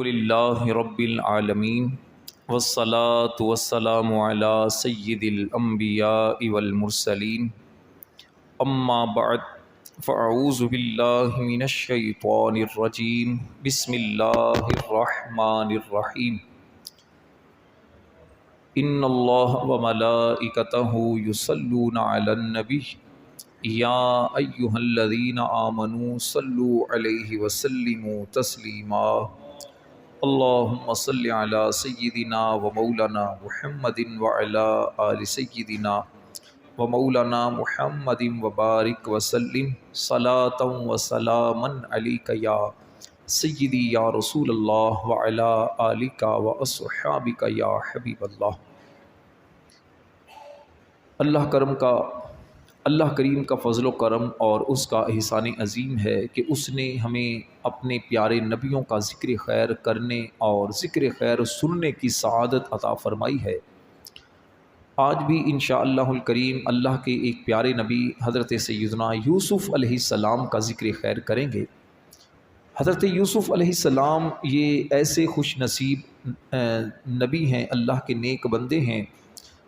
للہ رب العالمین والصلاة والسلام علی سید الانبیاء والمرسلین اما بعد فاعوذ باللہ من الشیطان الرجیم بسم اللہ الرحمن الرحیم ان اللہ وملائکتہ یصلون علی النبی یا ایہا الذین آمنوا صلوا علیہ وسلموا تسلیما اللہم صل علی سیدنا و مولانا محمد وعلی آل سیدنا و مولانا محمد وبارک وسلم صلاۃ و سلاما علیک یا سیدی یا رسول اللہ وعلی آلک و اصحابک یا حبیب اللہ۔ اللہ کریم کا فضل و کرم اور اس کا احسان عظیم ہے کہ اس نے ہمیں اپنے پیارے نبیوں کا ذکر خیر کرنے اور ذکر خیر سننے کی سعادت عطا فرمائی ہے۔ آج بھی انشاءاللہ الکریم اللہ کے ایک پیارے نبی حضرت سیدنا یوسف علیہ السلام کا ذکر خیر کریں گے۔ حضرت یوسف علیہ السلام یہ ایسے خوش نصیب نبی ہیں، اللہ کے نیک بندے ہیں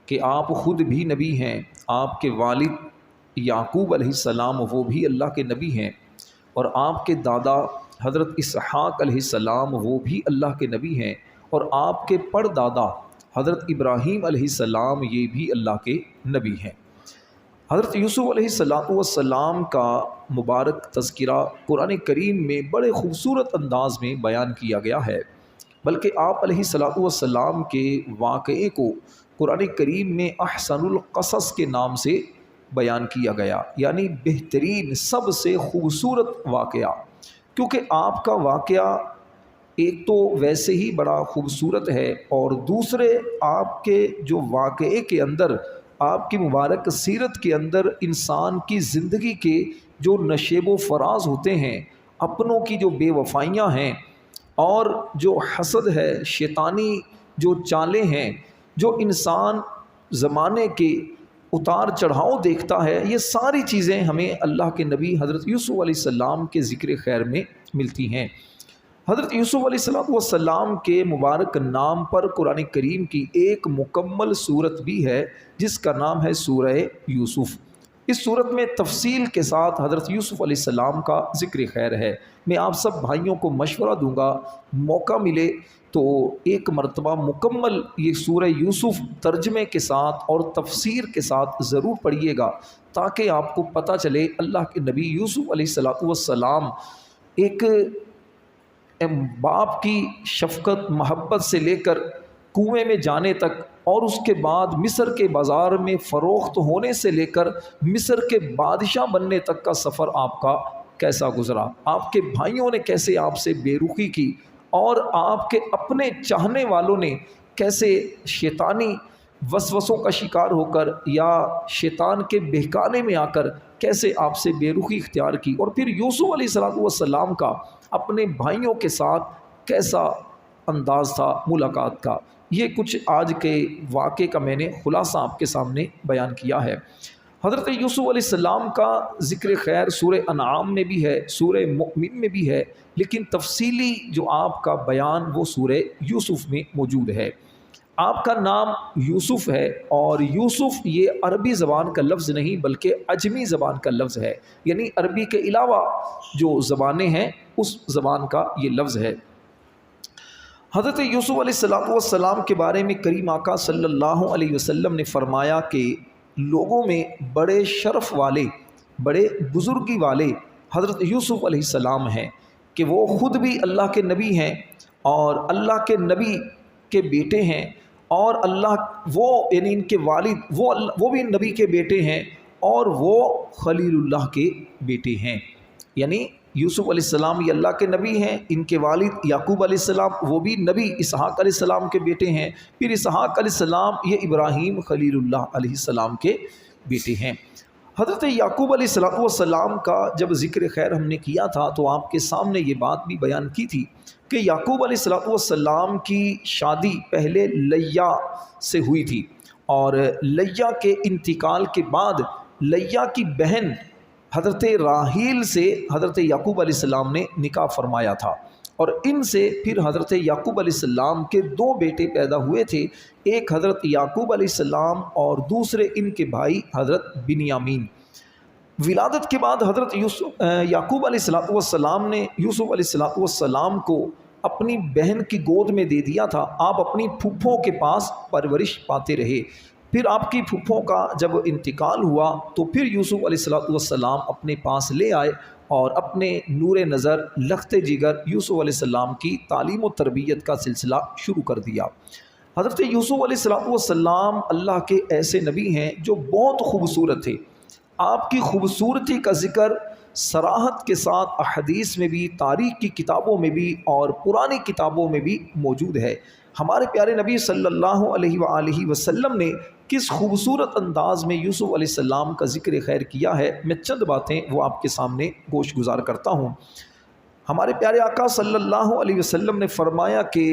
کہ آپ خود بھی نبی ہیں، آپ کے والد یعقوب علیہ السلام وہ بھی اللہ کے نبی ہیں، اور آپ کے دادا حضرت اسحاق علیہ السلام وہ بھی اللہ کے نبی ہیں، اور آپ کے پردادا حضرت ابراہیم علیہ السلام یہ بھی اللہ کے نبی ہیں۔ حضرت یوسف علیہ السلام کا مبارک تذکرہ قرآن کریم میں بڑے خوبصورت انداز میں بیان کیا گیا ہے، بلکہ آپ علیہ السلام کے واقعے کو قرآن کریم میں احسن القصص کے نام سے بیان کیا گیا، یعنی بہترین سب سے خوبصورت واقعہ، کیونکہ آپ کا واقعہ ایک تو ویسے ہی بڑا خوبصورت ہے، اور دوسرے آپ کے جو واقعے کے اندر، آپ کی مبارک سیرت کے اندر انسان کی زندگی کے جو نشیب و فراز ہوتے ہیں، اپنوں کی جو بے وفائیاں ہیں، اور جو حسد ہے، شیطانی جو چالیں ہیں، جو انسان زمانے کے اتار چڑھاؤ دیکھتا ہے، یہ ساری چیزیں ہمیں اللہ کے نبی حضرت یوسف علیہ السلام کے ذکر خیر میں ملتی ہیں۔ حضرت یوسف علیہ السلام کے مبارک نام پر قرآن کریم کی ایک مکمل سورت بھی ہے جس کا نام ہے سورہ یوسف۔ اس سورت میں تفصیل کے ساتھ حضرت یوسف علیہ السلام کا ذکر خیر ہے۔ میں آپ سب بھائیوں کو مشورہ دوں گا، موقع ملے تو ایک مرتبہ مکمل یہ سورہ یوسف ترجمے کے ساتھ اور تفسیر کے ساتھ ضرور پڑھیے گا، تاکہ آپ کو پتہ چلے اللہ کے نبی یوسف علیہ السلام ایک باپ کی شفقت محبت سے لے کر کنویں میں جانے تک، اور اس کے بعد مصر کے بازار میں فروخت ہونے سے لے کر مصر کے بادشاہ بننے تک کا سفر آپ کا کیسا گزرا، آپ کے بھائیوں نے کیسے آپ سے بے رخی کی، اور آپ کے اپنے چاہنے والوں نے کیسے شیطانی وسوسوں کا شکار ہو کر یا شیطان کے بہکانے میں آ کر کیسے آپ سے بے رخی اختیار کی، اور پھر یوسف علیہ السلام کا اپنے بھائیوں کے ساتھ کیسا انداز تھا ملاقات کا۔ یہ کچھ آج کے واقعے کا میں نے خلاصہ آپ کے سامنے بیان کیا ہے۔ حضرت یوسف علیہ السلام کا ذکر خیر سورہ انعام میں بھی ہے، سورہ مؤمن میں بھی ہے، لیکن تفصیلی جو آپ کا بیان وہ سورہ یوسف میں موجود ہے۔ آپ کا نام یوسف ہے، اور یوسف یہ عربی زبان کا لفظ نہیں بلکہ عجمی زبان کا لفظ ہے، یعنی عربی کے علاوہ جو زبانیں ہیں اس زبان کا یہ لفظ ہے۔ حضرت یوسف علیہ السلام کے بارے میں کریم آقا صلی اللہ علیہ وسلم نے فرمایا کہ لوگوں میں بڑے شرف والے، بڑے بزرگی والے حضرت یوسف علیہ السلام ہیں، کہ وہ خود بھی اللہ کے نبی ہیں، اور اللہ کے نبی کے بیٹے ہیں، اور وہ یعنی ان کے والد وہ بھی نبی کے بیٹے ہیں، اور وہ خلیل اللہ کے بیٹے ہیں۔ یعنی یوسف علیہ السلام یہ اللہ کے نبی ہیں، ان کے والد یعقوب علیہ السلام وہ بھی نبی اسحاق علیہ السلام کے بیٹے ہیں، پھر اسحاق علیہ السلام یہ ابراہیم خلیل اللہ علیہ السلام کے بیٹے ہیں۔ حضرت یعقوب علیہ السلام کا جب ذکر خیر ہم نے کیا تھا تو آپ کے سامنے یہ بات بھی بیان کی تھی کہ یعقوب علیہ السلام کی شادی پہلے لیا سے ہوئی تھی، اور لیا کے انتقال کے بعد لیا کی بہن حضرت راحیل سے حضرت یعقوب علیہ السلام نے نکاح فرمایا تھا، اور ان سے پھر حضرت یعقوب علیہ السلام کے 2 بیٹے پیدا ہوئے تھے، ایک حضرت یعقوب علیہ السلام اور دوسرے ان کے بھائی حضرت بنیامین۔ ولادت کے بعد حضرت یعقوب علیہ السلام نے یوسف علیہ السلام کو اپنی بہن کی گود میں دے دیا تھا۔ آپ اپنی پھپھوں کے پاس پرورش پاتے رہے۔ پھر آپ کی پھپھوں کا جب انتقال ہوا تو پھر یوسف علیہ السلام اپنے پاس لے آئے اور اپنے نور نظر لخت جگر یوسف علیہ السلام کی تعلیم و تربیت کا سلسلہ شروع کر دیا۔ حضرت یوسف علیہ السلام اللہ کے ایسے نبی ہیں جو بہت خوبصورت تھے۔ آپ کی خوبصورتی کا ذکر صراحت کے ساتھ احادیث میں بھی، تاریخ کی کتابوں میں بھی اور پرانی کتابوں میں بھی موجود ہے۔ ہمارے پیارے نبی صلی اللہ علیہ وآلہ وسلم نے کس خوبصورت انداز میں یوسف علیہ السلام کا ذکر خیر کیا ہے، میں چند باتیں وہ آپ کے سامنے گوش گزار کرتا ہوں۔ ہمارے پیارے آقا صلی اللہ علیہ وسلم نے فرمایا کہ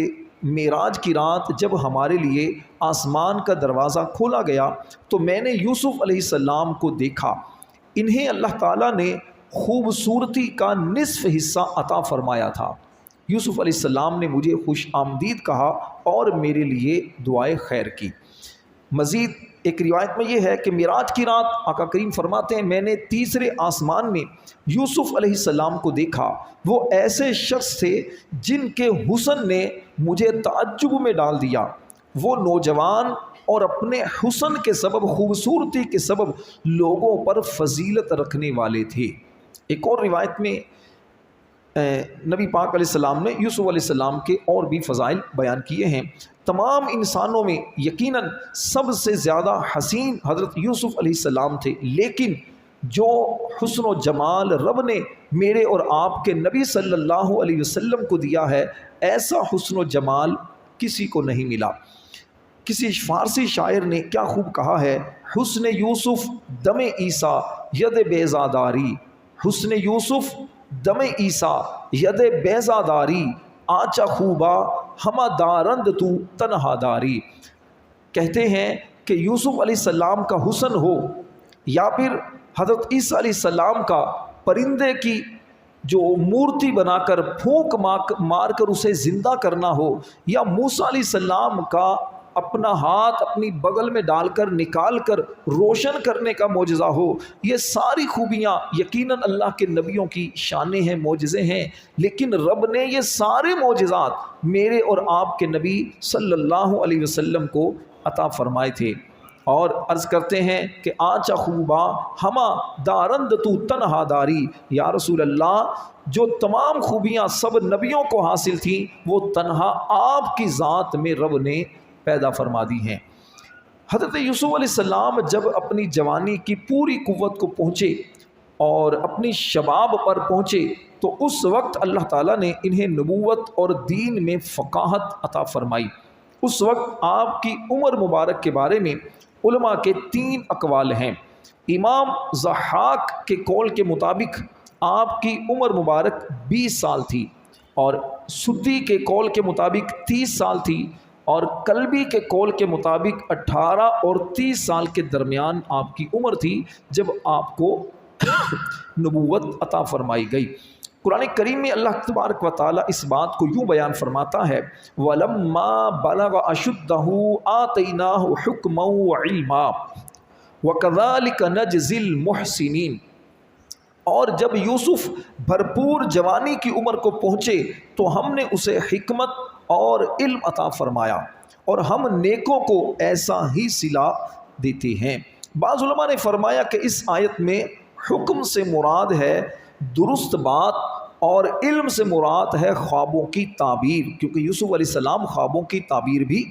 معراج کی رات جب ہمارے لیے آسمان کا دروازہ کھولا گیا تو میں نے یوسف علیہ السلام کو دیکھا۔ انہیں اللہ تعالیٰ نے خوبصورتی کا نصف حصہ عطا فرمایا تھا۔ یوسف علیہ السلام نے مجھے خوش آمدید کہا اور میرے لیے دعائے خیر کی۔ مزید ایک روایت میں یہ ہے کہ معراج کی رات آقا کریم فرماتے ہیں میں نے تیسرے آسمان میں یوسف علیہ السلام کو دیکھا۔ وہ ایسے شخص تھے جن کے حسن نے مجھے تعجب میں ڈال دیا۔ وہ نوجوان اور اپنے حسن کے سبب، خوبصورتی کے سبب لوگوں پر فضیلت رکھنے والے تھے۔ ایک اور روایت میں نبی پاک علیہ السلام نے یوسف علیہ السلام کے اور بھی فضائل بیان کیے ہیں۔ تمام انسانوں میں یقیناً سب سے زیادہ حسین حضرت یوسف علیہ السلام تھے، لیکن جو حسن و جمال رب نے میرے اور آپ کے نبی صلی اللہ علیہ وسلم کو دیا ہے، ایسا حسن و جمال کسی کو نہیں ملا۔ کسی فارسی شاعر نے کیا خوب کہا ہے، حسن یوسف دم عیسیٰ ید بیزاداری، حسن یوسف دم عیسیٰ ید بیزاداری، آچا خوبا ہما دارند تو تنہا داری۔ کہتے ہیں کہ یوسف علیہ السلام کا حسن ہو یا پھر حضرت عیسیٰ علیہ السلام کا پرندے کی جو مورتی بنا کر پھونک مار کر اسے زندہ کرنا ہو، یا موسیٰ علیہ السلام کا اپنا ہاتھ اپنی بغل میں ڈال کر نکال کر روشن کرنے کا معجزہ ہو، یہ ساری خوبیاں یقیناً اللہ کے نبیوں کی شانیں ہیں، معجزے ہیں، لیکن رب نے یہ سارے معجزات میرے اور آپ کے نبی صلی اللہ علیہ وسلم کو عطا فرمائے تھے۔ اور عرض کرتے ہیں کہ آچا خوبا ہما دارند تو تنہا داری، یا رسول اللہ جو تمام خوبیاں سب نبیوں کو حاصل تھیں وہ تنہا آپ کی ذات میں رب نے پیدا فرما دی ہیں۔ حضرت یوسف علیہ السلام جب اپنی جوانی کی پوری قوت کو پہنچے اور اپنی شباب پر پہنچے تو اس وقت اللہ تعالیٰ نے انہیں نبوت اور دین میں فقاہت عطا فرمائی۔ اس وقت آپ کی عمر مبارک کے بارے میں علماء کے 3 اقوال ہیں۔ امام ضحاک کے قول کے مطابق آپ کی عمر مبارک 20 سال تھی، اور سدی کے قول کے مطابق 30 سال تھی، اور کلبی کے قول کے مطابق 18 اور 30 سال کے درمیان آپ کی عمر تھی جب آپ کو نبوت عطا فرمائی گئی۔ قرآن کریم میں اللہ تبارک و تعالیٰ اس بات کو یوں بیان فرماتا ہے، وَلَمَّا بَلَغَ أَشُدَّهُ آتَيْنَاهُ حُكْمًا وَعِلْمًا وَكَذَلِكَ نَجْزِي الْمُحْسِنِينَ۔ اور جب یوسف بھرپور جوانی کی عمر کو پہنچے تو ہم نے اسے حکمت اور علم عطا فرمایا، اور ہم نیکوں کو ایسا ہی صلہ دیتے ہیں۔ بعض علماء نے فرمایا کہ اس آیت میں حکم سے مراد ہے درست بات، اور علم سے مراد ہے خوابوں کی تعبیر، کیونکہ یوسف علیہ السلام خوابوں کی تعبیر بھی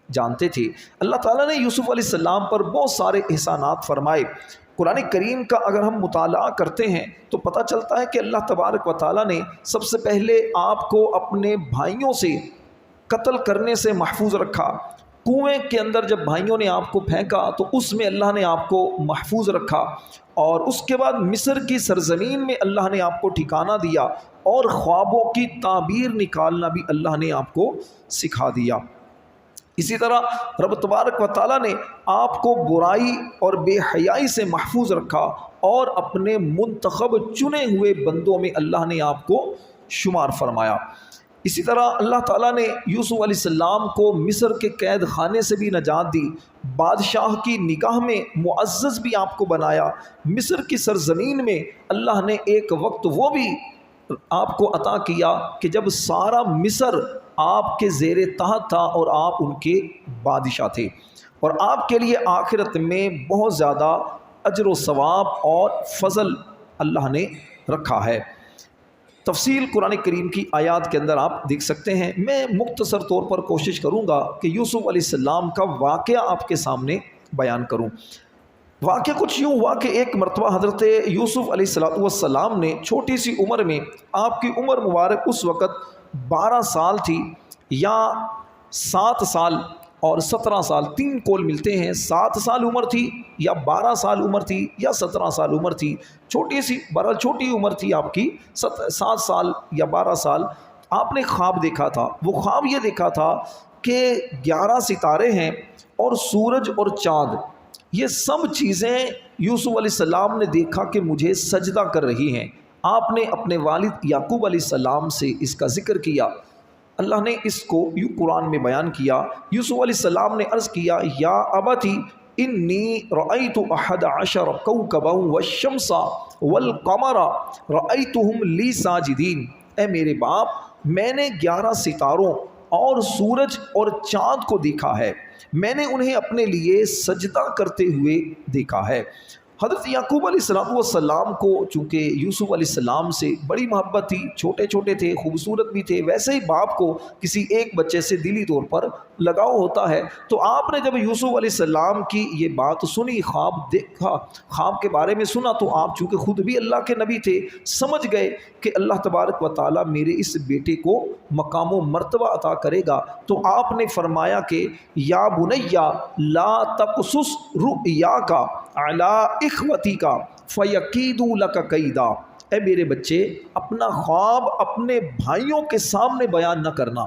جانتے تھے۔ اللہ تعالیٰ نے یوسف علیہ السلام پر بہت سارے احسانات فرمائے۔ قرآن کریم کا اگر ہم مطالعہ کرتے ہیں تو پتہ چلتا ہے کہ اللہ تبارک و تعالیٰ نے سب سے پہلے آپ کو اپنے بھائیوں سے قتل کرنے سے محفوظ رکھا۔ کنویں کے اندر جب بھائیوں نے آپ کو پھینکا تو اس میں اللہ نے آپ کو محفوظ رکھا، اور اس کے بعد مصر کی سرزمین میں اللہ نے آپ کو ٹھکانہ دیا، اور خوابوں کی تعبیر نکالنا بھی اللہ نے آپ کو سکھا دیا۔ اسی طرح رب تبارک و تعالیٰ نے آپ کو برائی اور بے حیائی سے محفوظ رکھا، اور اپنے منتخب چنے ہوئے بندوں میں اللہ نے آپ کو شمار فرمایا۔ اسی طرح اللہ تعالیٰ نے یوسف علیہ السلام کو مصر کے قید خانے سے بھی نجات دی، بادشاہ کی نگاہ میں معزز بھی آپ کو بنایا، مصر کی سرزمین میں اللہ نے ایک وقت وہ بھی آپ کو عطا کیا کہ جب سارا مصر آپ کے زیر تحت تھا اور آپ ان کے بادشاہ تھے، اور آپ کے لیے آخرت میں بہت زیادہ اجر و ثواب اور فضل اللہ نے رکھا ہے۔ تفصیل قرآن کریم کی آیات کے اندر آپ دیکھ سکتے ہیں۔ میں مختصر طور پر کوشش کروں گا کہ یوسف علیہ السلام کا واقعہ آپ کے سامنے بیان کروں۔ واقعہ کچھ یوں ہوا کہ ایک مرتبہ حضرت یوسف علیہ السلام نے چھوٹی سی عمر میں، آپ کی عمر مبارک اس وقت 12 سال تھی یا 7 سال اور 17 سال، 3 قول ملتے ہیں، 7 سال عمر تھی یا 12 سال عمر تھی یا 17 سال عمر تھی، چھوٹی سی بہرحال چھوٹی عمر تھی آپ کی، 7 سال یا 12 سال۔ آپ نے خواب دیکھا تھا، وہ خواب یہ دیکھا تھا کہ 11 ستارے ہیں اور سورج اور چاند، یہ سب چیزیں یوسف علیہ السلام نے دیکھا کہ مجھے سجدہ کر رہی ہیں۔ آپ نے اپنے والد یعقوب علیہ السلام سے اس کا ذکر کیا، اللہ نے اس کو یوں قرآن میں بیان کیا۔ یوسف علیہ السلام نے عرض کیا، یا ابتی انی رأیت 11 کوکبا والشمس والقمر رأیتہم لی ساجدین، اے میرے باپ میں نے 11 ستاروں اور سورج اور چاند کو دیکھا ہے، میں نے انہیں اپنے لیے سجدہ کرتے ہوئے دیکھا ہے۔ حضرت یعقوب علیہ السلام کو چونکہ یوسف علیہ السلام سے بڑی محبت تھی، چھوٹے چھوٹے تھے، خوبصورت بھی تھے، ویسے ہی باپ کو کسی ایک بچے سے دلی طور پر لگاؤ ہوتا ہے، تو آپ نے جب یوسف علیہ السلام کی یہ بات سنی، خواب دیکھا، خواب کے بارے میں سنا، تو آپ چونکہ خود بھی اللہ کے نبی تھے، سمجھ گئے کہ اللہ تبارک و تعالیٰ میرے اس بیٹے کو مقام و مرتبہ عطا کرے گا۔ تو آپ نے فرمایا کہ یا بنیا لا تقصص رؤیاک علی اخوتک فیکیدوا لک کیدا، اے میرے بچے اپنا خواب اپنے بھائیوں کے سامنے بیان نہ کرنا،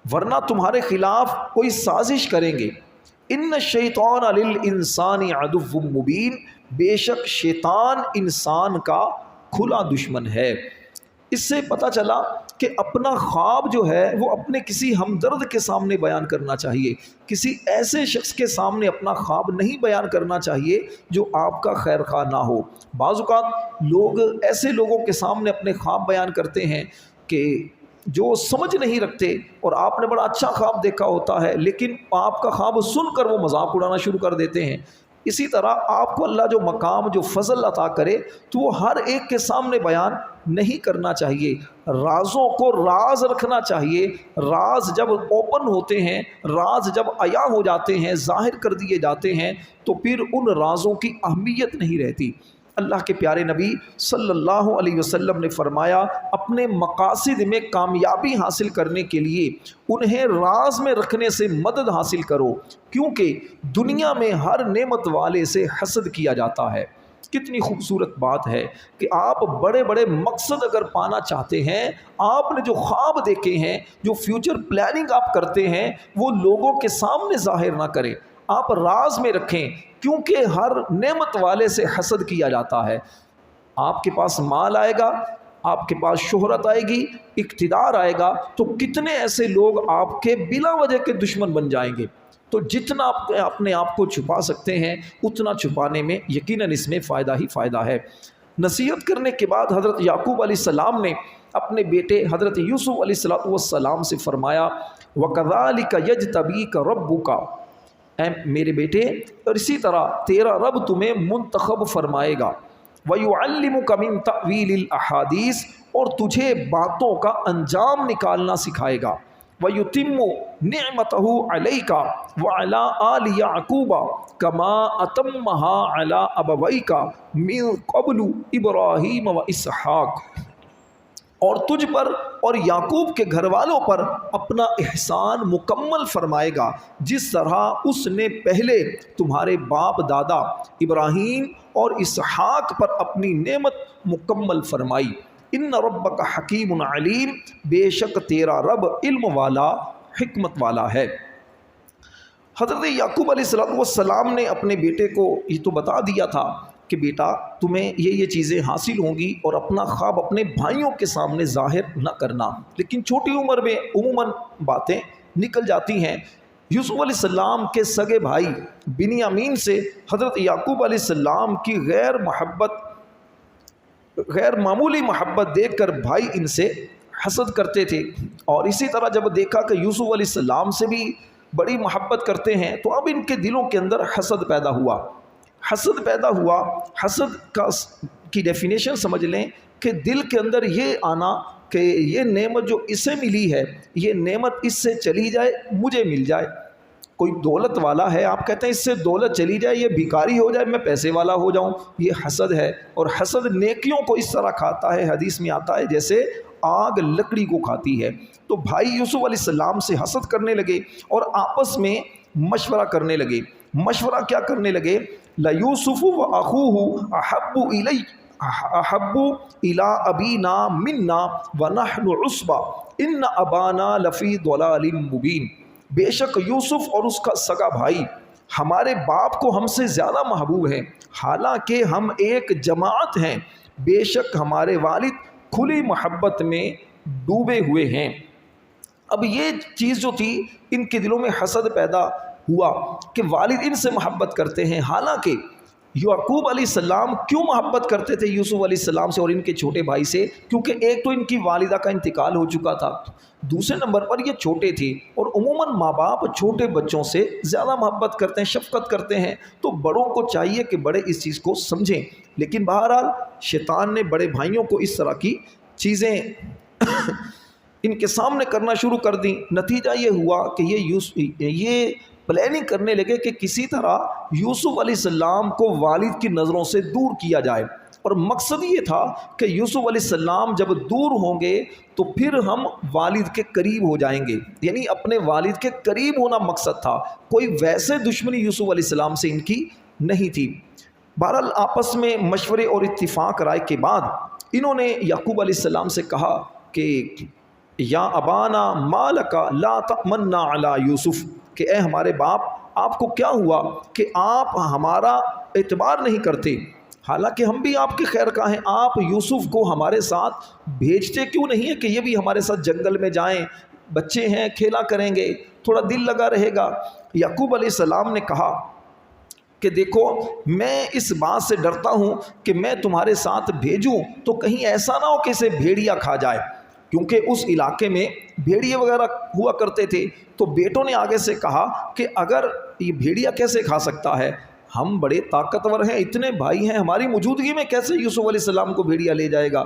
ورنہ تمہارے خلاف کوئی سازش کریں گے۔ ان الشیطان للانسان عدو مبین، بے شک شیطان انسان کا کھلا دشمن ہے۔ اس سے پتہ چلا کہ اپنا خواب جو ہے وہ اپنے کسی ہمدرد کے سامنے بیان کرنا چاہیے، کسی ایسے شخص کے سامنے اپنا خواب نہیں بیان کرنا چاہیے جو آپ کا خیر خواہ نہ ہو۔ بعض اوقات لوگ ایسے لوگوں کے سامنے اپنے خواب بیان کرتے ہیں کہ جو سمجھ نہیں رکھتے، اور آپ نے بڑا اچھا خواب دیکھا ہوتا ہے لیکن آپ کا خواب سن کر وہ مذاق اڑانا شروع کر دیتے ہیں۔ اسی طرح آپ کو اللہ جو مقام جو فضل عطا کرے تو وہ ہر ایک کے سامنے بیان نہیں کرنا چاہیے، رازوں کو راز رکھنا چاہیے۔ راز جب اوپن ہوتے ہیں، راز جب عیاں ہو جاتے ہیں، ظاہر کر دیے جاتے ہیں، تو پھر ان رازوں کی اہمیت نہیں رہتی۔ اللہ کے پیارے نبی صلی اللہ علیہ وسلم نے فرمایا، اپنے مقاصد میں کامیابی حاصل کرنے کے لیے انہیں راز میں رکھنے سے مدد حاصل کرو، کیونکہ دنیا میں ہر نعمت والے سے حسد کیا جاتا ہے۔ کتنی خوبصورت بات ہے کہ آپ بڑے بڑے مقصد اگر پانا چاہتے ہیں، آپ نے جو خواب دیکھے ہیں، جو فیوچر پلاننگ آپ کرتے ہیں، وہ لوگوں کے سامنے ظاہر نہ کریں، آپ راز میں رکھیں، کیونکہ ہر نعمت والے سے حسد کیا جاتا ہے۔ آپ کے پاس مال آئے گا، آپ کے پاس شہرت آئے گی، اقتدار آئے گا، تو کتنے ایسے لوگ آپ کے بلا وجہ کے دشمن بن جائیں گے۔ تو جتنا آپ اپنے آپ کو چھپا سکتے ہیں اتنا چھپانے میں یقیناً اس میں فائدہ ہی فائدہ ہے۔ نصیحت کرنے کے بعد حضرت یعقوب علیہ السلام نے اپنے بیٹے حضرت یوسف علیہ السلام سے فرمایا، وَكَذَلِكَ يَجْتَبِيكَ رَبُّكَ، اے میرے بیٹے اور اسی طرح تیرا رب تمہیں منتخب فرمائے گا، وَيُعَلِّمُكَ مِن تَأْوِيلِ الْأَحَادِيثِ، اور تجھے باتوں کا انجام نکالنا سکھائے گا، وَيُتِمُّ نِعْمَتَهُ عَلَيْكَ وَعَلَىٰ آلِ يَعْقُوبَ كَمَا أَتَمَّهَا عَلَىٰ أَبَوَيْكَ مِن قَبْلُ إِبْرَاهِيمَ وَإِسْحَاقَ، اور تجھ پر اور یعقوب کے گھر والوں پر اپنا احسان مکمل فرمائے گا، جس طرح اس نے پہلے تمہارے باپ دادا ابراہیم اور اسحاق پر اپنی نعمت مکمل فرمائی۔ ان ربک حکیم علیم، بے شک تیرا رب علم والا حکمت والا ہے۔ حضرت یعقوب علیہ السلام نے اپنے بیٹے کو یہ تو بتا دیا تھا کہ بیٹا تمہیں یہ چیزیں حاصل ہوں گی اور اپنا خواب اپنے بھائیوں کے سامنے ظاہر نہ کرنا. لیکن چھوٹی عمر میں عموماً باتیں نکل جاتی ہیں. یوسف علیہ السلام کے سگے بھائی بنیامین سے حضرت یعقوب علیہ السلام کی غیر معمولی محبت دیکھ کر بھائی ان سے حسد کرتے تھے. اور اسی طرح جب دیکھا کہ یوسف علیہ السلام سے بھی بڑی محبت کرتے ہیں تو اب ان کے دلوں کے اندر حسد پیدا ہوا. حسد کی ڈیفینیشن سمجھ لیں کہ دل کے اندر یہ آنا کہ یہ نعمت جو اسے ملی ہے یہ نعمت اس سے چلی جائے مجھے مل جائے. کوئی دولت والا ہے، آپ کہتے ہیں اس سے دولت چلی جائے، یہ بھکاری ہو جائے، میں پیسے والا ہو جاؤں. یہ حسد ہے. اور حسد نیکیوں کو اس طرح کھاتا ہے، حدیث میں آتا ہے جیسے آگ لکڑی کو کھاتی ہے. تو بھائی یوسف علیہ السلام سے حسد کرنے لگے اور آپس میں مشورہ کرنے لگے. مشورہ کیا کرنے لگے؟ لَيُوسُفُ وَأَخُوهُ أَحَبُّ إِلَىٰ أَبِينَا مِنَّا وَنَحْنُ عُصْبَةٌ إِنَّ أَبَانَا لَفِي ضَلَالٍ مُبِينٍ. بے شک یوسف اور اس کا سگا بھائی ہمارے باپ کو ہم سے زیادہ محبوب ہیں، حالانکہ ہم ایک جماعت ہیں. بے شک ہمارے والد کھلی محبت میں ڈوبے ہوئے ہیں. اب یہ چیز جو تھی ان کے دلوں میں حسد پیدا ہوا کہ والد ان سے محبت کرتے ہیں. حالانکہ یعقوب علیہ السلام کیوں محبت کرتے تھے یوسف علیہ السلام سے اور ان کے چھوٹے بھائی سے؟ کیونکہ ایک تو ان کی والدہ کا انتقال ہو چکا تھا، دوسرے نمبر پر یہ چھوٹے تھے اور عموماً ماں باپ چھوٹے بچوں سے زیادہ محبت کرتے ہیں، شفقت کرتے ہیں. تو بڑوں کو چاہیے کہ بڑے اس چیز کو سمجھیں. لیکن بہرحال شیطان نے بڑے بھائیوں کو اس طرح کی چیزیں ان کے سامنے کرنا شروع کر دیں. نتیجہ یہ ہوا کہ یہ پلاننگ کرنے لگے کہ کسی طرح یوسف علیہ السلام کو والد کی نظروں سے دور کیا جائے. اور مقصد یہ تھا کہ یوسف علیہ السلام جب دور ہوں گے تو پھر ہم والد کے قریب ہو جائیں گے، یعنی اپنے والد کے قریب ہونا مقصد تھا. کوئی ویسے دشمنی یوسف علیہ السلام سے ان کی نہیں تھی. بہرحال آپس میں مشورے اور اتفاق رائے کے بعد انہوں نے یعقوب علیہ السلام سے کہا کہ یا ابانا ما لک لا تأمنا علی یوسف، کہ اے ہمارے باپ آپ کو کیا ہوا کہ آپ ہمارا اعتبار نہیں کرتے، حالانکہ ہم بھی آپ کے خیر کا ہیں. آپ یوسف کو ہمارے ساتھ بھیجتے کیوں نہیں ہیں کہ یہ بھی ہمارے ساتھ جنگل میں جائیں، بچے ہیں کھیلا کریں گے، تھوڑا دل لگا رہے گا. یعقوب علیہ السلام نے کہا کہ دیکھو میں اس بات سے ڈرتا ہوں کہ میں تمہارے ساتھ بھیجوں تو کہیں ایسا نہ ہو کہ اسے بھیڑیا کھا جائے، کیونکہ اس علاقے میں بھیڑیے وغیرہ ہوا کرتے تھے. تو بیٹوں نے آگے سے کہا کہ اگر یہ بھیڑیا کیسے کھا سکتا ہے، ہم بڑے طاقتور ہیں، اتنے بھائی ہیں، ہماری موجودگی میں کیسے یوسف علیہ السلام کو بھیڑیا لے جائے گا؟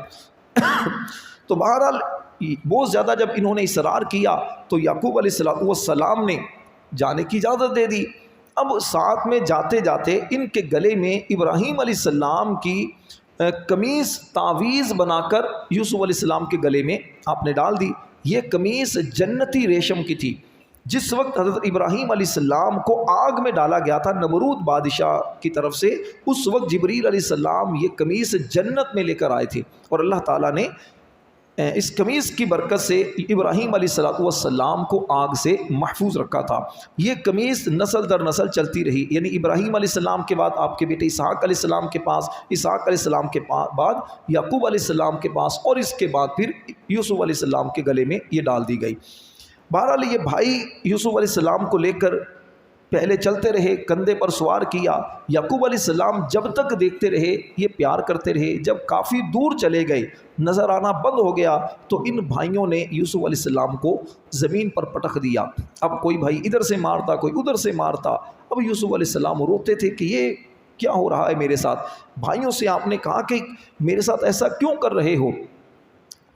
تو بہرحال بہت زیادہ جب انہوں نے اصرار کیا تو یعقوب علیہ السلام نے جانے کی اجازت دے دی. اب ساتھ میں جاتے جاتے ان کے گلے میں ابراہیم علیہ السلام کی قمیص تعویذ بنا کر یوسف علیہ السلام کے گلے میں آپ نے ڈال دی. یہ قمیص جنتی ریشم کی تھی. جس وقت حضرت ابراہیم علیہ السلام کو آگ میں ڈالا گیا تھا نمرود بادشاہ کی طرف سے، اس وقت جبریل علیہ السلام یہ قمیص جنت میں لے کر آئے تھے اور اللہ تعالیٰ نے اس قمیص کی برکت سے ابراہیم علیہ السلام کو آگ سے محفوظ رکھا تھا. یہ قمیص نسل در نسل چلتی رہی، یعنی ابراہیم علیہ السلام کے بعد آپ کے بیٹے اسحاق علیہ السلام کے پاس، اسحاق علیہ السلام کے بعد یعقوب علیہ السلام کے پاس، اور اس کے بعد پھر یوسف علیہ السلام کے گلے میں یہ ڈال دی گئی. بہرحال یہ بھائی یوسف علیہ السلام کو لے کر پہلے چلتے رہے، کندھے پر سوار کیا. یعقوب علیہ السلام جب تک دیکھتے رہے یہ پیار کرتے رہے. جب کافی دور چلے گئے، نظر آنا بند ہو گیا تو ان بھائیوں نے یوسف علیہ السلام کو زمین پر پٹخ دیا. اب کوئی بھائی ادھر سے مارتا، کوئی ادھر سے مارتا. اب یوسف علیہ السلام روتے تھے کہ یہ کیا ہو رہا ہے میرے ساتھ؟ بھائیوں سے آپ نے کہا کہ میرے ساتھ ایسا کیوں کر رہے ہو؟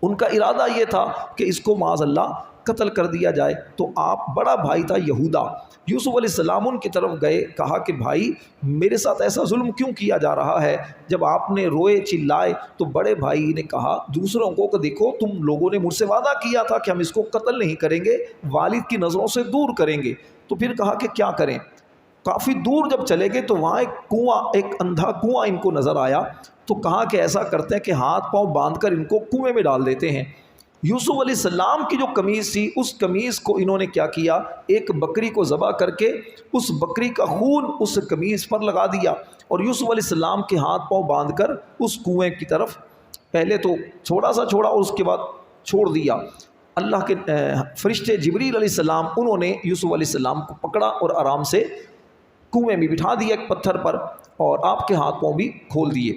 ان کا ارادہ یہ تھا کہ اس کو معاذ اللہ قتل کر دیا جائے. تو آپ بڑا بھائی تھا یہودا، یوسف علیہ السلام ان کی طرف گئے، کہا کہ بھائی میرے ساتھ ایسا ظلم کیوں کیا جا رہا ہے؟ جب آپ نے روئے چلائے تو بڑے بھائی نے کہا دوسروں کو کہ دیکھو تم لوگوں نے مجھ سے وعدہ کیا تھا کہ ہم اس کو قتل نہیں کریں گے، والد کی نظروں سے دور کریں گے. تو پھر کہا کہ کیا کریں؟ کافی دور جب چلے گئے تو وہاں ایک کنواں، ایک اندھا کنواں ان کو نظر آیا. تو کہا کہ ایسا کرتے ہیں کہ ہاتھ پاؤں باندھ کر ان کو کنویں میں ڈال دیتے ہیں. یوسف علیہ السلام کی جو قمیض تھی اس قمیض کو انہوں نے کیا کیا، ایک بکری کو ذبح کر کے اس بکری کا خون اس قمیض پر لگا دیا اور یوسف علیہ السلام کے ہاتھ پاؤں باندھ کر اس کنویں کی طرف پہلے تو تھوڑا سا چھوڑا اور اس کے بعد چھوڑ دیا۔ اللہ کے فرشتے جبریل علیہ السلام انہوں نے یوسف علیہ السلام کو پکڑا اور آرام سے کنویں میں بٹھا دیا ایک پتھر پر، اور آپ کے ہاتھ پاؤں بھی کھول دیے۔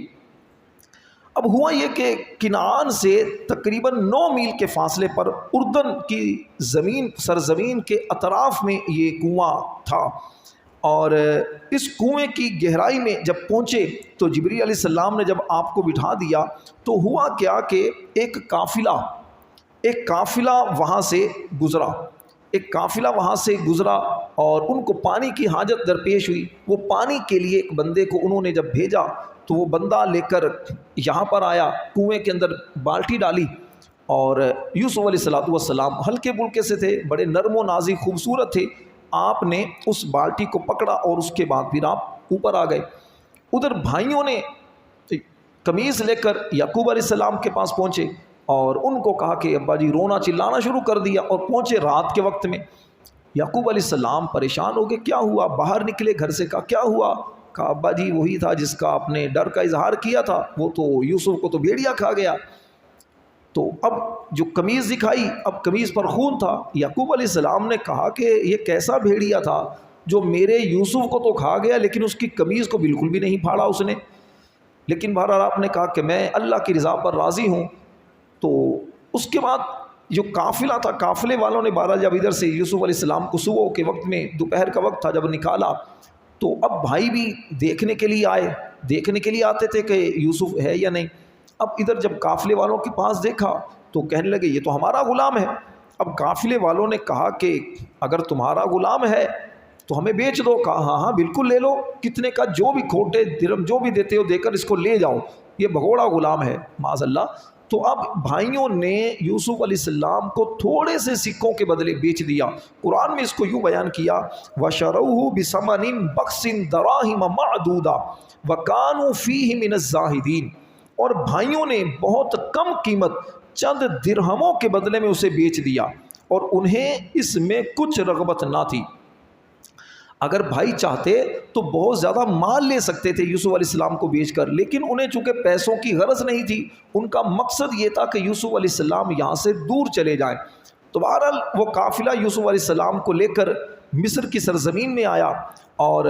اب ہوا یہ کہ کنعان سے تقریباً 9 میل کے فاصلے پر اردن کی زمین سرزمین کے اطراف میں یہ کنواں تھا، اور اس کنویں کی گہرائی میں جب پہنچے تو جبریل علیہ السلام نے جب آپ کو بٹھا دیا تو ہوا کیا کہ ایک قافلہ وہاں سے گزرا اور ان کو پانی کی حاجت درپیش ہوئی۔ وہ پانی کے لیے ایک بندے کو انہوں نے جب بھیجا تو وہ بندہ لے کر یہاں پر آیا، کنویں کے اندر بالٹی ڈالی، اور یوسف علیہ السلام ہلکے پھلکے سے تھے، بڑے نرم و نازک خوبصورت تھے، آپ نے اس بالٹی کو پکڑا اور اس کے بعد پھر آپ اوپر آ گئے۔ ادھر بھائیوں نے قمیض لے کر یعقوب علیہ السلام کے پاس پہنچے اور ان کو کہا کہ ابا جی رونا چلانا شروع کر دیا، اور پہنچے رات کے وقت میں۔ یعقوب علیہ السلام پریشان ہو گئے، کیا ہوا؟ باہر نکلے گھر سے، کہا کیا ہوا؟ کہا ابا جی وہی تھا جس کا آپ نے ڈر کا اظہار کیا تھا، وہ تو یوسف کو تو بھیڑیا کھا گیا۔ تو اب جو قمیض دکھائی، اب قمیض پر خون تھا۔ یعقوب علیہ السلام نے کہا کہ یہ کیسا بھیڑیا تھا جو میرے یوسف کو تو کھا گیا لیکن اس کی قمیض کو بالکل بھی نہیں پھاڑا اس نے۔ لیکن بہرحال آپ نے کہا کہ میں اللہ کی رضا پر راضی ہوں۔ تو اس کے بعد جو قافلہ تھا، قافلے والوں نے بہرحال جب ادھر سے یوسف علیہ السلام کو صبح کے وقت میں، دوپہر کا وقت تھا جب نکالا، تو اب بھائی بھی دیکھنے کے لیے آتے تھے کہ یوسف ہے یا نہیں۔ اب ادھر جب قافلے والوں کے پاس دیکھا تو کہنے لگے یہ تو ہمارا غلام ہے۔ اب قافلے والوں نے کہا کہ اگر تمہارا غلام ہے تو ہمیں بیچ دو۔ کہا ہاں ہاں بالکل لے لو، کتنے کا جو بھی کھوٹے درم جو بھی دیتے ہو دے کر اس کو لے جاؤ، یہ بھگوڑا غلام ہے معاذ اللہ۔ تو اب بھائیوں نے یوسف علیہ السلام کو تھوڑے سے سکوں کے بدلے بیچ دیا۔ قرآن میں اس کو یوں بیان کیا، وَشَرَوْهُ بِثَمَنٍ بَخْسٍ دَرَاهِمَ مَعْدُودَةٍ وَكَانُوا فِيهِ مِنَ الزَّاهِدِينَ، اور بھائیوں نے بہت کم قیمت چند درہموں کے بدلے میں اسے بیچ دیا اور انہیں اس میں کچھ رغبت نہ تھی۔ اگر بھائی چاہتے تو بہت زیادہ مال لے سکتے تھے یوسف علیہ السلام کو بیچ کر، لیکن انہیں چونکہ پیسوں کی غرض نہیں تھی، ان کا مقصد یہ تھا کہ یوسف علیہ السلام یہاں سے دور چلے جائیں۔ تو بہرحال وہ قافلہ یوسف علیہ السلام کو لے کر مصر کی سرزمین میں آیا، اور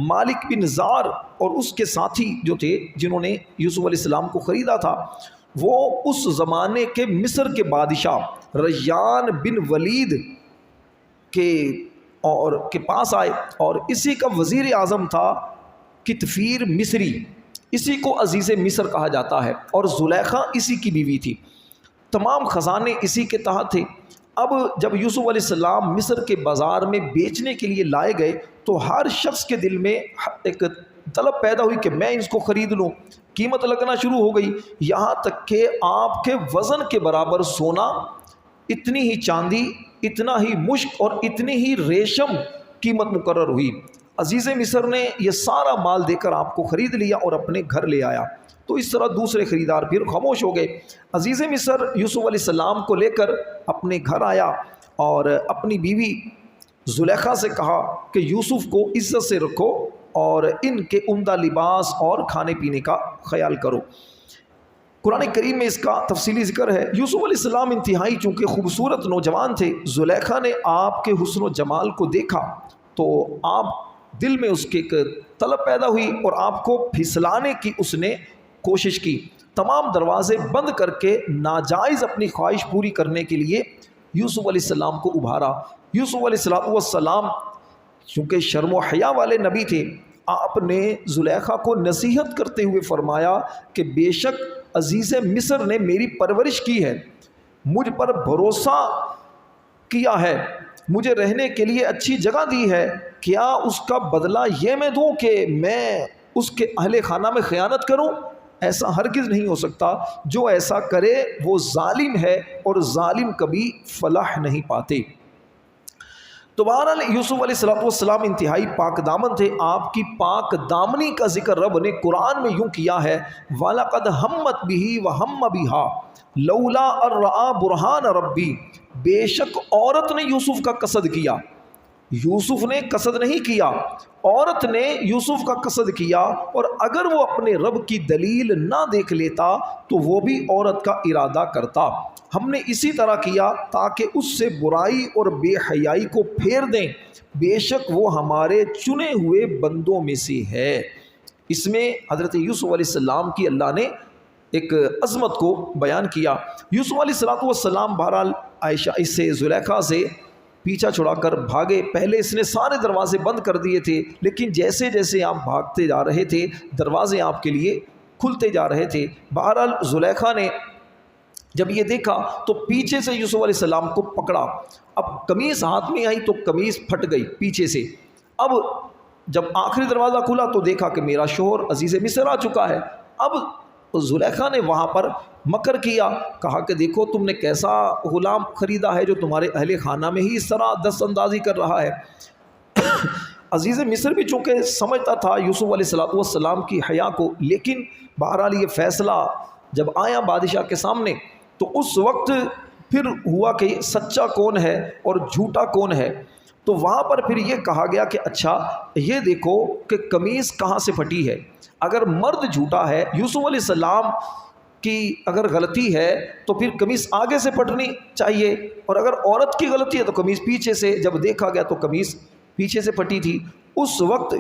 مالک بن زار اور اس کے ساتھی جو تھے جنہوں نے یوسف علیہ السلام کو خریدا تھا، وہ اس زمانے کے مصر کے بادشاہ ریان بن ولید کے پاس آئے، اور اسی کا وزیر اعظم تھا کتفیر مصری، اسی کو عزیز مصر کہا جاتا ہے، اور زلیخا اسی کی بیوی تھی۔ تمام خزانے اسی کے تحت تھے۔ اب جب یوسف علیہ السلام مصر کے بازار میں بیچنے کے لیے لائے گئے تو ہر شخص کے دل میں ایک طلب پیدا ہوئی کہ میں اس کو خرید لوں۔ قیمت لگنا شروع ہو گئی، یہاں تک کہ آپ کے وزن کے برابر سونا، اتنی ہی چاندی، اتنا ہی مشک اور اتنی ہی ریشم قیمت مقرر ہوئی۔ عزیز مصر نے یہ سارا مال دے کر آپ کو خرید لیا اور اپنے گھر لے آیا۔ تو اس طرح دوسرے خریدار پھر خاموش ہو گئے۔ عزیز مصر یوسف علیہ السلام کو لے کر اپنے گھر آیا اور اپنی بیوی زلیخا سے کہا کہ یوسف کو عزت سے رکھو اور ان کے عمدہ لباس اور کھانے پینے کا خیال کرو۔ قرآن کریم میں اس کا تفصیلی ذکر ہے۔ یوسف علیہ السلام انتہائی چونکہ خوبصورت نوجوان تھے، زلیخا نے آپ کے حسن و جمال کو دیکھا تو آپ دل میں اس کے ایک طلب پیدا ہوئی اور آپ کو پھسلانے کی اس نے کوشش کی۔ تمام دروازے بند کر کے ناجائز اپنی خواہش پوری کرنے کے لیے یوسف علیہ السلام کو ابھارا۔ یوسف علیہ السلام چونکہ شرم و حیا والے نبی تھے، آپ نے زلیخا کو نصیحت کرتے ہوئے فرمایا کہ بے شک عزیز مصر نے میری پرورش کی ہے، مجھ پر بھروسہ کیا ہے، مجھے رہنے کے لیے اچھی جگہ دی ہے، کیا اس کا بدلہ یہ میں دوں کہ میں اس کے اہل خانہ میں خیانت کروں؟ ایسا ہرگز نہیں ہو سکتا، جو ایسا کرے وہ ظالم ہے اور ظالم کبھی فلاح نہیں پاتے۔ تو بہرحال یوسف علیہ السلام انتہائی پاک دامن تھے. آپ کی پاک دامنی کا ذکر رب نے قرآن میں یوں کیا ہے وَلَقَدْ هَمَّتْ بِهِ وَهَمَّ بِهَا لَوْلَا أَن رَّأَىٰ بُرْهَانَ رَبِّی. بے شک عورت نے یوسف کا قصد کیا. یوسف نے قصد نہیں کیا، عورت نے یوسف کا قصد کیا، اور اگر وہ اپنے رب کی دلیل نہ دیکھ لیتا تو وہ بھی عورت کا ارادہ کرتا. ہم نے اسی طرح کیا تاکہ اس سے برائی اور بے حیائی کو پھیر دیں، بے شک وہ ہمارے چنے ہوئے بندوں میں سے ہے. اس میں حضرت یوسف علیہ السلام کی اللہ نے ایک عظمت کو بیان کیا. یوسف علیہ السلام بہرحال عائشہ اس سے زلیخا سے پیچھا چھڑا کر بھاگے. پہلے اس نے سارے دروازے بند کر دیے تھے، لیکن جیسے جیسے آپ بھاگتے جا رہے تھے دروازے آپ کے لیے کھلتے جا رہے تھے. بہرحال زلیخا نے جب یہ دیکھا تو پیچھے سے یوسف علیہ السلام کو پکڑا. اب قمیص ہاتھ میں آئی تو قمیص پھٹ گئی پیچھے سے. اب جب آخری دروازہ کھلا تو دیکھا کہ میرا شوہر عزیز مصر آ چکا ہے. اب زلیخا نے وہاں پر مکر کیا، کہا کہ دیکھو تم نے کیسا غلام خریدا ہے جو تمہارے اہل خانہ میں ہی اس طرح دست اندازی کر رہا ہے. عزیز مصر بھی چونکہ سمجھتا تھا یوسف علیہ السلام کی حیا کو، لیکن بہرحال یہ فیصلہ جب آیا بادشاہ کے سامنے تو اس وقت پھر ہوا کہ سچا کون ہے اور جھوٹا کون ہے. تو وہاں پر پھر یہ کہا گیا کہ اچھا یہ دیکھو کہ قمیص کہاں سے پھٹی ہے. اگر مرد جھوٹا ہے، یوسف علیہ السلام کی اگر غلطی ہے تو پھر قمیص آگے سے پھٹنی چاہیے، اور اگر عورت کی غلطی ہے تو قمیص پیچھے سے. جب دیکھا گیا تو قمیص پیچھے سے پھٹی تھی. اس وقت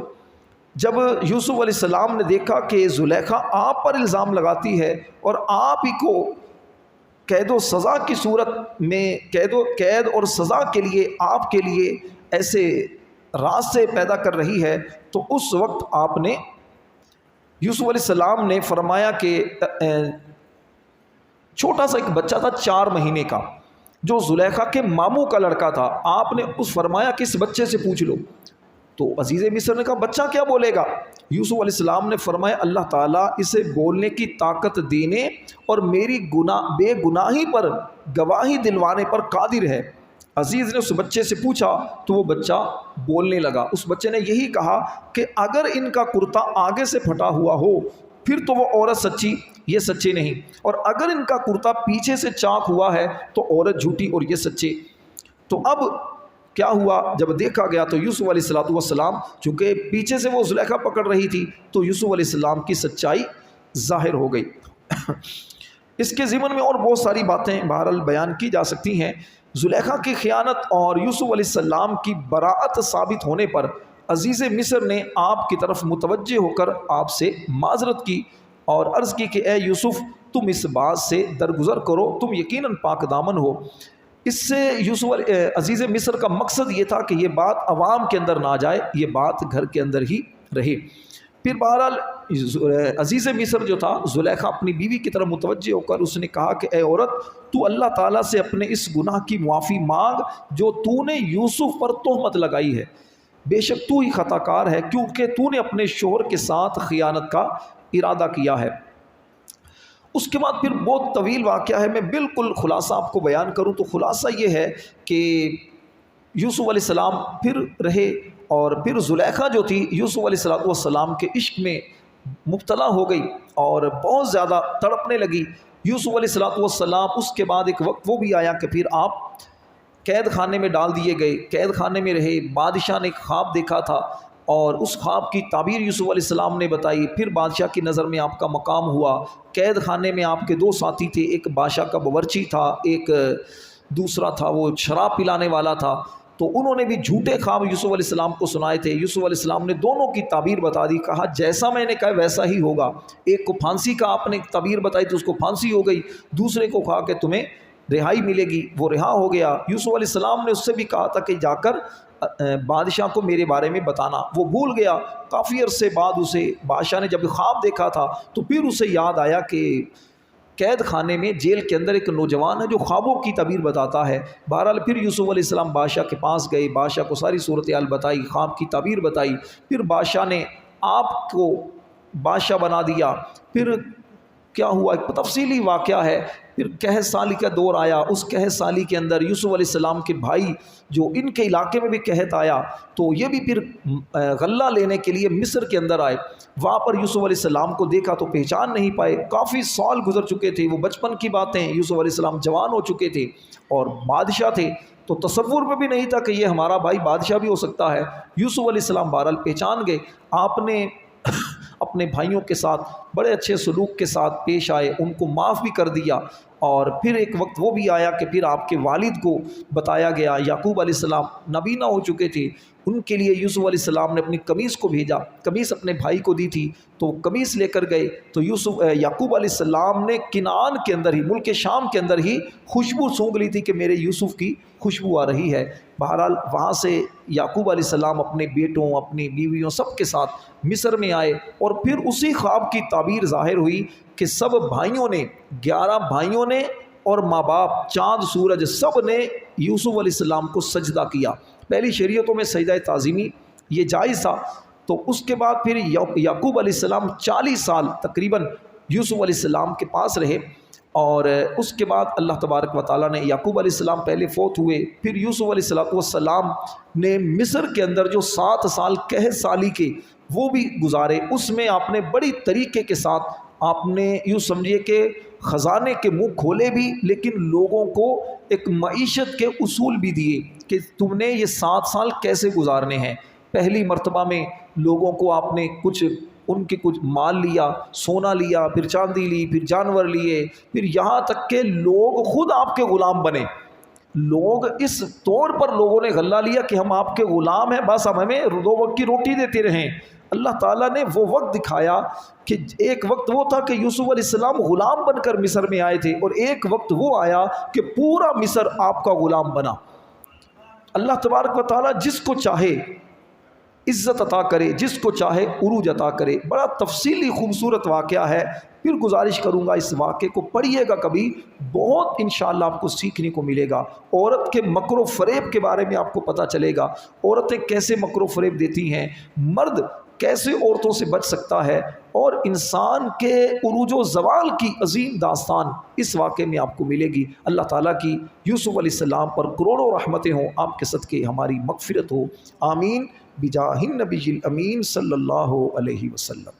جب یوسف علیہ السلام نے دیکھا کہ زلیخا آپ پر الزام لگاتی ہے اور آپ ہی کو قید و سزا کی صورت میں قید اور سزا کے لیے آپ کے لیے ایسے راستے پیدا کر رہی ہے، تو اس وقت آپ نے یوسف علیہ السلام نے فرمایا کہ چھوٹا سا ایک بچہ تھا 4 مہینے کا جو زلیخا کے ماموں کا لڑکا تھا. آپ نے اس فرمایا کہ اس بچے سے پوچھ لو. تو عزیز مصر نے کہا بچہ کیا بولے گا؟ یوسف علیہ السلام نے فرمایا اللہ تعالیٰ اسے بولنے کی طاقت دینے اور میری بے گناہی پر گواہی دلوانے پر قادر ہے. عزیز نے اس بچے سے پوچھا تو وہ بچہ بولنے لگا. اس بچے نے یہی کہا کہ اگر ان کا کرتا آگے سے پھٹا ہوا ہو پھر تو وہ عورت سچی، یہ سچے نہیں، اور اگر ان کا کرتا پیچھے سے چاک ہوا ہے تو عورت جھوٹی اور یہ سچے. تو اب کیا ہوا جب دیکھا گیا تو یوسف علیہ السلام چونکہ پیچھے سے وہ زلیخا پکڑ رہی تھی تو یوسف علیہ السلام کی سچائی ظاہر ہو گئی. اس کے ضمن میں اور بہت ساری باتیں بہرحال بیان کی جا سکتی ہیں. زلیخا کی خیانت اور یوسف علیہ السلام کی براءت ثابت ہونے پر عزیز مصر نے آپ کی طرف متوجہ ہو کر آپ سے معذرت کی اور عرض کی کہ اے یوسف تم اس بات سے درگزر کرو، تم یقیناً پاک دامن ہو. اس سے عزیز مصر کا مقصد یہ تھا کہ یہ بات عوام کے اندر نہ جائے، یہ بات گھر کے اندر ہی رہے. پھر بہرحال عزیز مصر جو تھا زلیخا اپنی بیوی کی طرف متوجہ ہو کر اس نے کہا کہ اے عورت تو اللہ تعالیٰ سے اپنے اس گناہ کی معافی مانگ جو تو نے یوسف پر تہمت لگائی ہے. بے شک تو ہی خطا کار ہے کیونکہ تو نے اپنے شوہر کے ساتھ خیانت کا ارادہ کیا ہے. اس کے بعد پھر بہت طویل واقعہ ہے، میں بالکل خلاصہ آپ کو بیان کروں تو خلاصہ یہ ہے کہ یوسف علیہ السلام پھر رہے اور پھر زلیخا جو تھی یوسف علیہ السلام کے عشق میں مبتلا ہو گئی اور بہت زیادہ تڑپنے لگی. یوسف علیہ السلام اس کے بعد ایک وقت وہ بھی آیا کہ پھر آپ قید خانے میں ڈال دیے گئے، قید خانے میں رہے. بادشاہ نے ایک خواب دیکھا تھا اور اس خواب کی تعبیر یوسف علیہ السلام نے بتائی. پھر بادشاہ کی نظر میں آپ کا مقام ہوا. قید خانے میں آپ کے 2 ساتھی تھے، ایک بادشاہ کا باورچی تھا، ایک دوسرا تھا وہ شراب پلانے والا تھا. تو انہوں نے بھی جھوٹے خواب یوسف علیہ السلام کو سنائے تھے. یوسف علیہ السلام نے دونوں کی تعبیر بتا دی، کہا جیسا میں نے کہا ویسا ہی ہوگا. ایک کو پھانسی کا آپ نے تعبیر بتائی تو اس کو پھانسی ہو گئی، دوسرے کو کہا کہ تمہیں رہائی ملے گی، وہ رہا ہو گیا. یوسف علیہ السلام نے اس سے بھی کہا تھا کہ جا کر بادشاہ کو میرے بارے میں بتانا، وہ بھول گیا. کافی عرصے بعد اسے بادشاہ نے جب خواب دیکھا تھا تو پھر اسے یاد آیا کہ قید خانے میں جیل کے اندر ایک نوجوان ہے جو خوابوں کی تعبیر بتاتا ہے. بہرحال پھر یوسف علیہ السلام بادشاہ کے پاس گئے، بادشاہ کو ساری صورتحال بتائی، خواب کی تعبیر بتائی. پھر بادشاہ نے آپ کو بادشاہ بنا دیا. پھر کیا ہوا، ایک تفصیلی واقعہ ہے۔ پھر قحط سالی کا دور آیا، اس قحط سالی کے اندر یوسف علیہ السلام کے بھائی جو ان کے علاقے میں بھی قحط آیا تو یہ بھی پھر غلہ لینے کے لیے مصر کے اندر آئے۔ وہاں پر یوسف علیہ السلام کو دیکھا تو پہچان نہیں پائے، کافی سال گزر چکے تھے، وہ بچپن کی باتیں، یوسف علیہ السلام جوان ہو چکے تھے اور بادشاہ تھے، تو تصور میں بھی نہیں تھا کہ یہ ہمارا بھائی بادشاہ بھی ہو سکتا ہے۔ یوسف علیہ السلام بہرحال پہچان گئے، آپ نے اپنے بھائیوں کے ساتھ بڑے اچھے سلوک کے ساتھ پیش آئے، ان کو معاف بھی کر دیا۔ اور پھر ایک وقت وہ بھی آیا کہ پھر آپ کے والد کو بتایا گیا، یعقوب علیہ السلام نابینا ہو چکے تھے، ان کے لیے یوسف علیہ السلام نے اپنی قمیص کو بھیجا، قمیص اپنے بھائی کو دی تھی تو قمیص لے کر گئے تو یعقوب علیہ السلام نے کنعان کے اندر ہی، ملک شام کے اندر ہی خوشبو سونگھ لی تھی کہ میرے یوسف کی خوشبو آ رہی ہے۔ بہرحال وہاں سے یعقوب علیہ السلام اپنے بیٹوں، اپنی بیویوں سب کے ساتھ مصر میں آئے، اور پھر اسی خواب کی تعبیر ظاہر ہوئی کہ سب بھائیوں نے، 11 بھائیوں نے اور ماں باپ، چاند سورج، سب نے یوسف علیہ السلام کو سجدہ کیا۔ پہلی شریعتوں میں سجدہ تعظیمی یہ جائز تھا۔ تو اس کے بعد پھر یعقوب علیہ السلام 40 سال تقریباً یوسف علیہ السلام کے پاس رہے، اور اس کے بعد اللہ تبارک و تعالیٰ نے، یعقوب علیہ السلام پہلے فوت ہوئے، پھر یوسف علیہ السلام نے مصر کے اندر جو 7 سال قحط سالی کے وہ بھی گزارے، اس میں آپ نے بڑی طریقے کے ساتھ، آپ نے یوں سمجھیے کہ خزانے کے منہ کھولے بھی، لیکن لوگوں کو ایک معیشت کے اصول بھی دیے کہ تم نے یہ 7 سال کیسے گزارنے ہیں۔ پہلی مرتبہ میں لوگوں کو آپ نے ان کے کچھ مال لیا، سونا لیا، پھر چاندی لی، پھر جانور لیے، پھر یہاں تک کہ لوگ خود آپ کے غلام بنے۔ لوگ اس طور پر لوگوں نے غلہ لیا کہ ہم آپ کے غلام ہیں، بس اب ہمیں 2 وقت کی روٹی دیتے رہیں۔ اللہ تعالیٰ نے وہ وقت دکھایا کہ ایک وقت وہ تھا کہ یوسف علیہ السلام غلام بن کر مصر میں آئے تھے، اور ایک وقت وہ آیا کہ پورا مصر آپ کا غلام بنا۔ اللہ تبارک و تعالیٰ جس کو چاہے عزت عطا کرے، جس کو چاہے عروج عطا کرے۔ بڑا تفصیلی خوبصورت واقعہ ہے، پھر گزارش کروں گا اس واقعے کو پڑھیے گا کبھی، بہت انشاءاللہ آپ کو سیکھنے کو ملے گا۔ عورت کے مکر و فریب کے بارے میں آپ کو پتہ چلے گا، عورتیں کیسے مکر و فریب دیتی ہیں، مرد کیسے عورتوں سے بچ سکتا ہے، اور انسان کے عروج و زوال کی عظیم داستان اس واقعے میں آپ کو ملے گی۔ اللہ تعالیٰ کی یوسف علیہ السلام پر کروڑوں رحمتیں ہوں، آپ کے صدقے ہماری مغفرت ہو، آمین بجاہ النبی الامین صلی اللہ علیہ وسلم۔